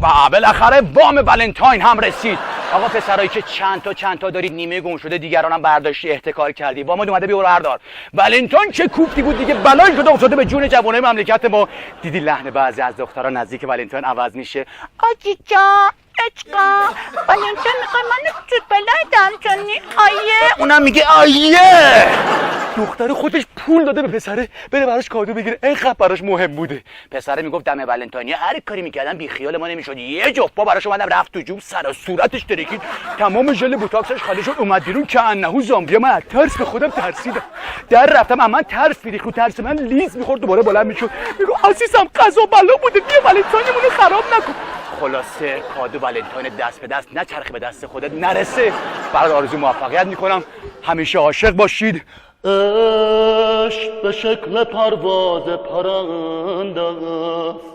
بالاخره وام ولنتاین هم رسید. آقا پسرایی که چند تا دارید نیمه گم شده، دیگرانم برداشتی احتکار کردی، وام اومده بیا بردار. ولنتاین چه کوفتی بود دیگه، بلای شده افتاده به جون جوانای مملکت ما. دیدی لحن بعضی از دخترها نزدیک ولنتاین عوض میشه. آجی جان اشقا ولنتاین میخوای منو توت بلایدم چونی آیه، اونم میگه آیه. دختر خودش پول داده به پسره بره براش کادو بگیره، اینقدر براش مهم بوده. پسره میگفت دم ولنتاینی هر کاری میکردم بی خیال ما نمیشد. یه جفت پا براش اومدم رفت تو جوب، سر و صورتش ترکید، تمام ژل بوتاکسش خالی شد، اومد بیرون که انهو زامبیا. من از ترس به خودم ترسیدم، در رفتم اما ترس میریخت، ترس من لیز میخورد، دوباره بلند میشد میگو عزیزم قضا بلا بوده بیا ولنتاینمون رو خراب نکن. خلاصه کادو ولنتاین دست به دست نچرخه، به دست خودت نرسه. برات آرزوی موفقیت میکنم، همیشه عاشق باشید. عشق به شکل پرواز پرنده است،